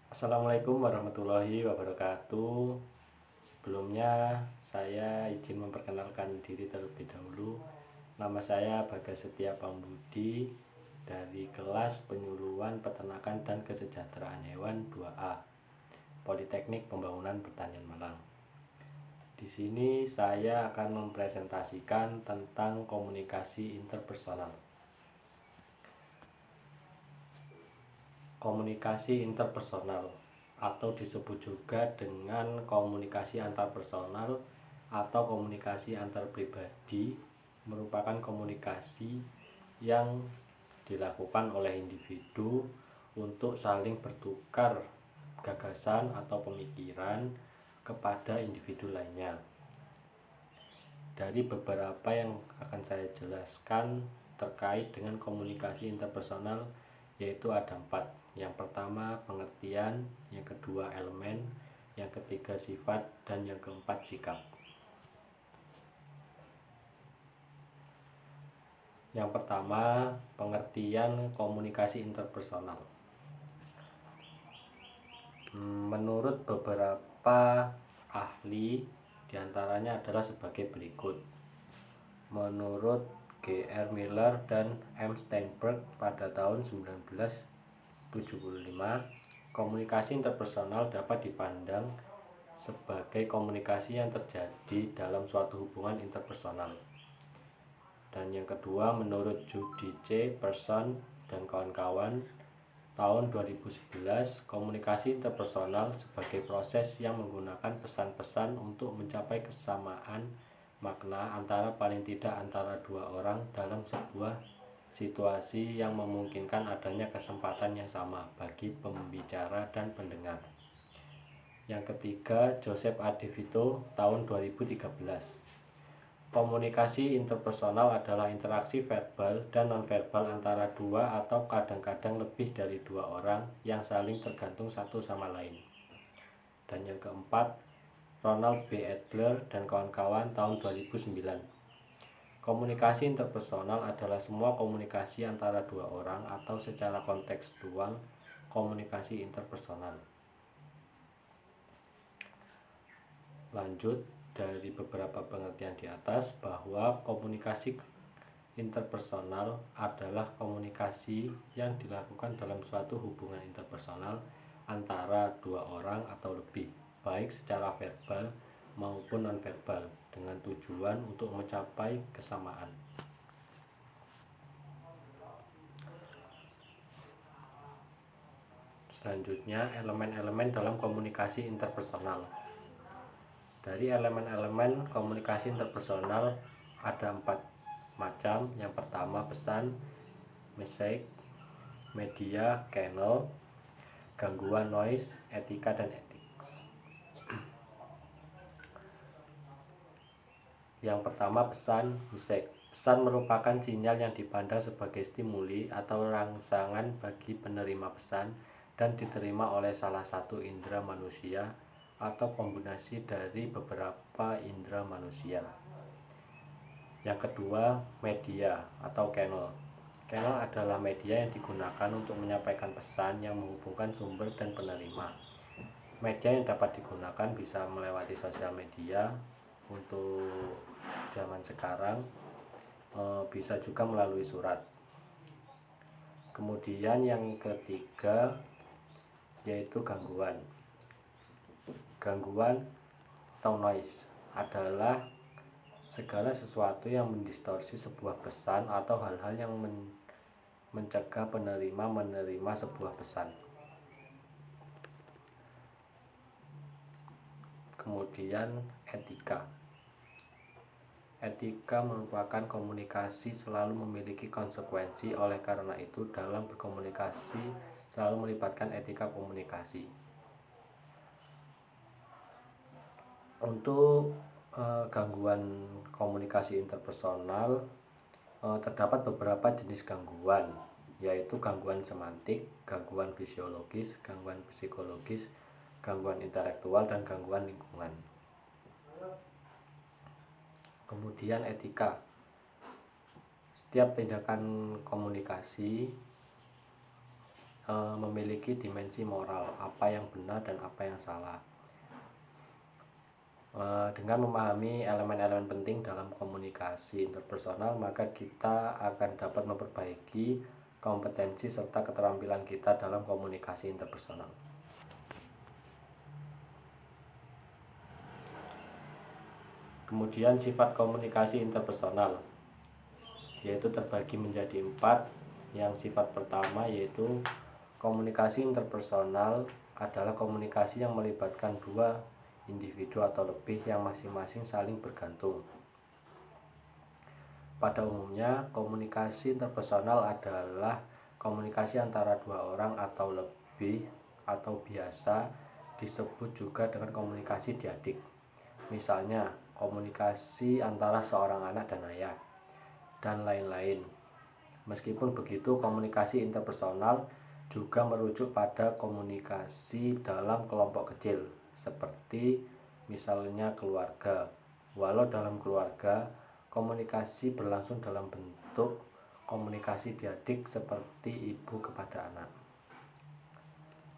Assalamualaikum warahmatullahi wabarakatuh. Sebelumnya saya izin memperkenalkan diri terlebih dahulu. Nama saya Bagas Setia Pambudi dari kelas Penyuluhan Peternakan dan Kesejahteraan Hewan 2A, Politeknik Pembangunan Pertanian Malang. Di sini saya akan mempresentasikan tentang komunikasi interpersonal. Komunikasi interpersonal atau disebut juga dengan komunikasi antarpersonal atau komunikasi antar pribadi merupakan komunikasi yang dilakukan oleh individu untuk saling bertukar gagasan atau pemikiran kepada individu lainnya. Dari beberapa yang akan saya jelaskan terkait dengan komunikasi interpersonal, yaitu ada 4. Yang pertama pengertian, yang kedua elemen, yang ketiga sifat, dan yang keempat sikap. Yang pertama pengertian komunikasi interpersonal. Menurut beberapa ahli, diantaranya adalah sebagai berikut. Menurut G.R. Miller dan M. Steinberg pada tahun 1975, komunikasi interpersonal dapat dipandang sebagai komunikasi yang terjadi dalam suatu hubungan interpersonal. Dan yang kedua, menurut Judy C. Person dan kawan-kawan, tahun 2011, komunikasi interpersonal sebagai proses yang menggunakan pesan-pesan untuk mencapai kesamaan makna antara paling tidak antara dua orang dalam sebuah situasi yang memungkinkan adanya kesempatan yang sama bagi pembicara dan pendengar. Yang ketiga, Joseph A. DeVito tahun 2013. Komunikasi interpersonal adalah interaksi verbal dan nonverbal antara dua atau kadang-kadang lebih dari dua orang yang saling tergantung satu sama lain. Dan yang keempat, Ronald B. Adler dan kawan-kawan tahun 2009. Komunikasi interpersonal adalah semua komunikasi antara dua orang atau secara kontekstual komunikasi interpersonal. Lanjut dari beberapa pengertian di atas bahwa komunikasi interpersonal adalah komunikasi yang dilakukan dalam suatu hubungan interpersonal antara dua orang atau lebih, baik secara verbal maupun nonverbal, dengan tujuan untuk mencapai kesamaan. Selanjutnya, elemen-elemen dalam komunikasi interpersonal. Dari elemen-elemen komunikasi interpersonal ada 4 macam. Yang pertama pesan, message, media, channel, gangguan, noise, etika, dan ethics. Yang pertama pesan, message. Pesan merupakan sinyal yang dipandang sebagai stimuli atau rangsangan bagi penerima pesan dan diterima oleh salah satu indera manusia atau kombinasi dari beberapa indera manusia. Yang kedua, media atau channel. Channel adalah media yang digunakan untuk menyampaikan pesan yang menghubungkan sumber dan penerima. Media yang dapat digunakan bisa melewati sosial media untuk zaman sekarang, bisa juga melalui surat. Kemudian yang ketiga yaitu gangguan. Gangguan atau noise adalah segala sesuatu yang mendistorsi sebuah pesan atau hal-hal yang mencegah penerima menerima sebuah pesan. Kemudian etika. Etika merupakan komunikasi selalu memiliki konsekuensi, oleh karena itu dalam berkomunikasi selalu melibatkan etika komunikasi. Untuk gangguan komunikasi interpersonal, terdapat beberapa jenis gangguan, yaitu gangguan semantik, gangguan fisiologis, gangguan psikologis, gangguan intelektual, dan gangguan lingkungan. Kemudian etika. Setiap tindakan komunikasi memiliki dimensi moral, apa yang benar dan apa yang salah. Dengan memahami elemen-elemen penting dalam komunikasi interpersonal, maka kita akan dapat memperbaiki kompetensi serta keterampilan kita dalam komunikasi interpersonal. Kemudian sifat komunikasi interpersonal yaitu terbagi menjadi 4. Yang sifat pertama yaitu komunikasi interpersonal adalah komunikasi yang melibatkan dua individu atau lebih yang masing-masing saling bergantung. Pada umumnya, komunikasi interpersonal adalah komunikasi antara dua orang atau lebih, atau biasa disebut juga dengan komunikasi diadik. Misalnya, komunikasi antara seorang anak dan ayah, dan lain-lain. Meskipun begitu, komunikasi interpersonal juga merujuk pada komunikasi dalam kelompok kecil, seperti misalnya keluarga. Walau dalam keluarga, komunikasi berlangsung dalam bentuk komunikasi diadik seperti ibu kepada anak.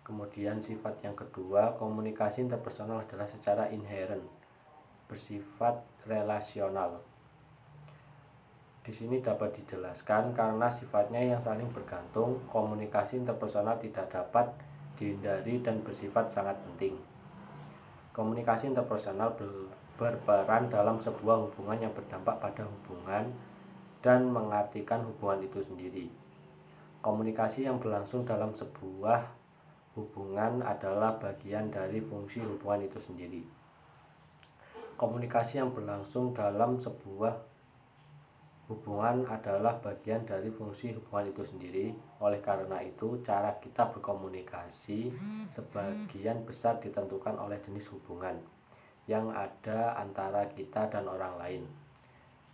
Kemudian sifat yang kedua, komunikasi interpersonal adalah secara inheren bersifat relasional. Di sini dapat dijelaskan karena sifatnya yang saling bergantung, komunikasi interpersonal tidak dapat dihindari dan bersifat sangat penting. Komunikasi interpersonal berperan dalam sebuah hubungan yang berdampak pada hubungan dan mengartikan hubungan itu sendiri. Komunikasi yang berlangsung dalam sebuah hubungan adalah bagian dari fungsi hubungan itu sendiri. Komunikasi yang berlangsung dalam sebuah hubungan adalah bagian dari fungsi hubungan itu sendiri. Oleh karena itu, cara kita berkomunikasi sebagian besar ditentukan oleh jenis hubungan yang ada antara kita dan orang lain.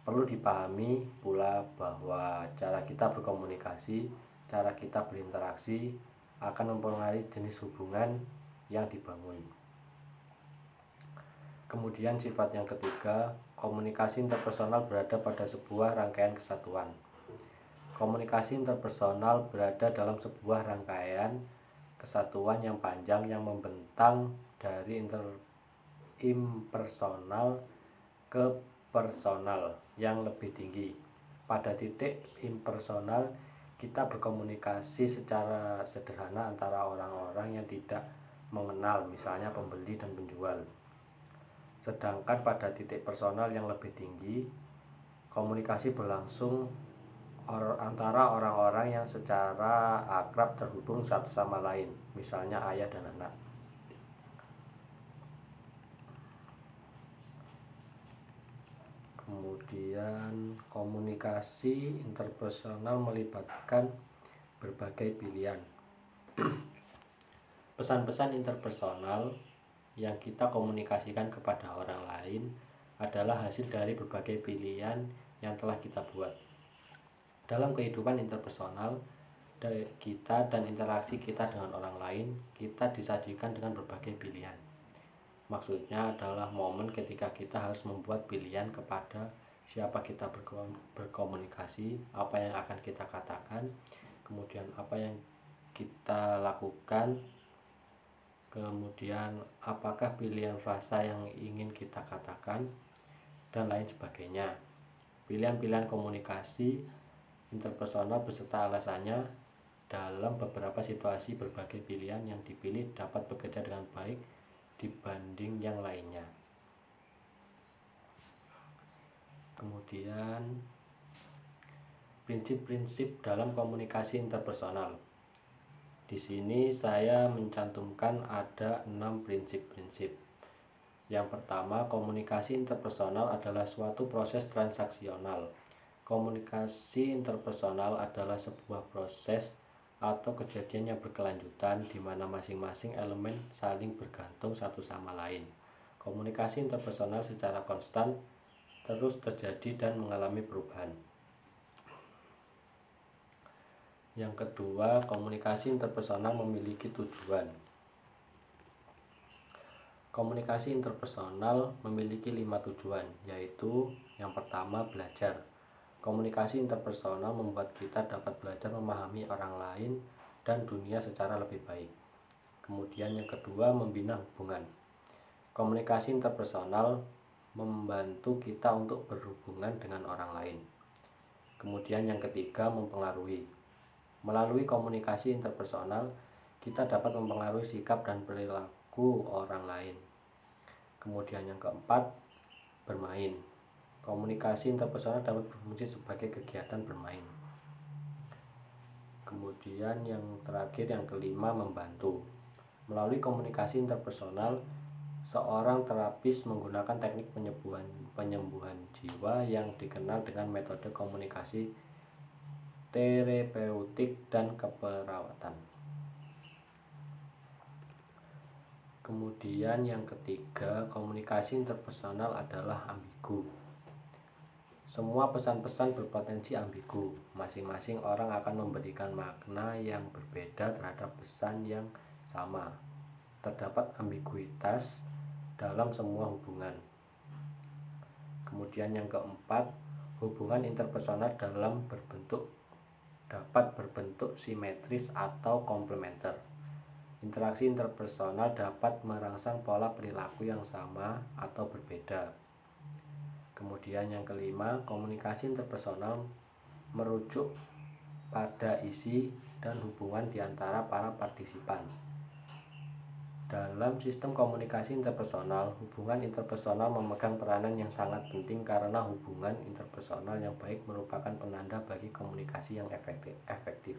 Perlu dipahami pula bahwa cara kita berkomunikasi, cara kita berinteraksi akan mempengaruhi jenis hubungan yang dibangun. Kemudian sifat yang ketiga, komunikasi interpersonal berada pada sebuah rangkaian kesatuan. Komunikasi interpersonal berada dalam sebuah rangkaian kesatuan yang panjang yang membentang dari impersonal ke personal yang lebih tinggi. Pada titik impersonal, kita berkomunikasi secara sederhana antara orang-orang yang tidak mengenal, misalnya pembeli dan penjual. Sedangkan pada titik personal yang lebih tinggi, komunikasi berlangsung antara orang-orang yang secara akrab terhubung satu sama lain, misalnya ayah dan anak. Kemudian komunikasi interpersonal melibatkan berbagai pilihan. Pesan-pesan interpersonal yang kita komunikasikan kepada orang lain adalah hasil dari berbagai pilihan yang telah kita buat. Dalam kehidupan interpersonal kita dan interaksi kita dengan orang lain, kita disajikan dengan berbagai pilihan. Maksudnya adalah momen ketika kita harus membuat pilihan kepada siapa kita berkomunikasi, apa yang akan kita katakan, kemudian apa yang kita lakukan, kemudian apakah pilihan frasa yang ingin kita katakan, dan lain sebagainya. Pilihan-pilihan komunikasi interpersonal beserta alasannya dalam beberapa situasi berbagai pilihan yang dipilih dapat bekerja dengan baik dibanding yang lainnya. Kemudian prinsip-prinsip dalam komunikasi interpersonal. Di sini saya mencantumkan ada 6 prinsip-prinsip. Yang pertama, komunikasi interpersonal adalah suatu proses transaksional. Komunikasi interpersonal adalah sebuah proses atau kejadian yang berkelanjutan di mana masing-masing elemen saling bergantung satu sama lain. Komunikasi interpersonal secara konstan terus terjadi dan mengalami perubahan. Yang kedua, komunikasi interpersonal memiliki tujuan. Komunikasi interpersonal memiliki 5 tujuan, yaitu yang pertama, belajar. Komunikasi interpersonal membuat kita dapat belajar memahami orang lain dan dunia secara lebih baik. Kemudian yang kedua, membina hubungan. Komunikasi interpersonal membantu kita untuk berhubungan dengan orang lain. Kemudian yang ketiga, mempengaruhi. Melalui komunikasi interpersonal, kita dapat mempengaruhi sikap dan perilaku orang lain. Kemudian yang keempat, bermain. Komunikasi interpersonal dapat berfungsi sebagai kegiatan bermain. Kemudian yang terakhir, yang kelima, membantu. Melalui komunikasi interpersonal, seorang terapis menggunakan teknik penyembuhan jiwa yang dikenal dengan metode komunikasi terapeutik dan keperawatan. Kemudian yang ketiga, komunikasi interpersonal adalah ambigu. Semua pesan-pesan berpotensi ambigu. Masing-masing orang akan memberikan makna yang berbeda terhadap pesan yang sama. Terdapat ambiguitas dalam semua hubungan. Kemudian yang keempat, hubungan interpersonal dapat berbentuk simetris atau komplementer. Interaksi interpersonal dapat merangsang pola perilaku yang sama atau berbeda. Kemudian yang kelima, komunikasi interpersonal merujuk pada isi dan hubungan di antara para partisipan. Dalam sistem komunikasi interpersonal, hubungan interpersonal memegang peranan yang sangat penting karena hubungan interpersonal yang baik merupakan penanda bagi komunikasi yang efektif.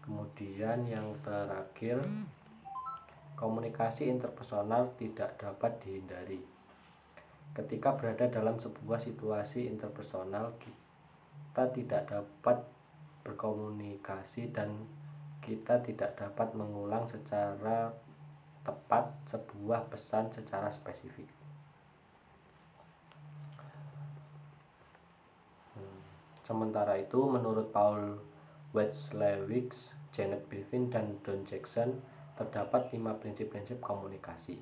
Kemudian yang terakhir, komunikasi interpersonal tidak dapat dihindari. Ketika berada dalam sebuah situasi interpersonal, kita tidak dapat berkomunikasi dan kita tidak dapat mengulang secara tepat sebuah pesan secara spesifik. Sementara itu, menurut Paul Watzlawick, Janet Bevin, dan Don Jackson, terdapat 5 prinsip-prinsip komunikasi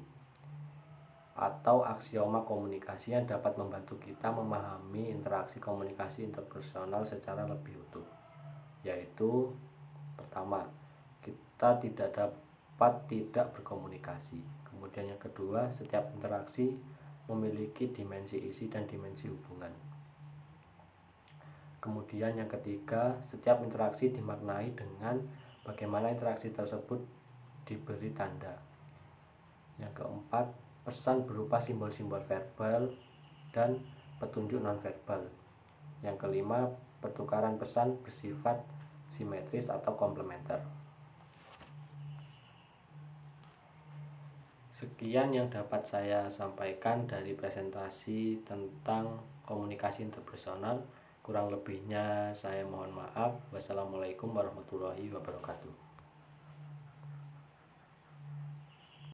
atau aksioma komunikasi yang dapat membantu kita memahami interaksi komunikasi interpersonal secara lebih utuh, yaitu pertama, kita tidak dapat tidak berkomunikasi. Kemudian yang kedua, setiap interaksi memiliki dimensi isi dan dimensi hubungan. Kemudian yang ketiga, setiap interaksi dimaknai dengan bagaimana interaksi tersebut diberi tanda. Yang keempat, pesan berupa simbol-simbol verbal dan petunjuk nonverbal. Yang kelima, pertukaran pesan bersifat simetris atau komplementer. Sekian yang dapat saya sampaikan dari presentasi tentang komunikasi interpersonal. Kurang lebihnya saya mohon maaf. Wassalamualaikum warahmatullahi wabarakatuh.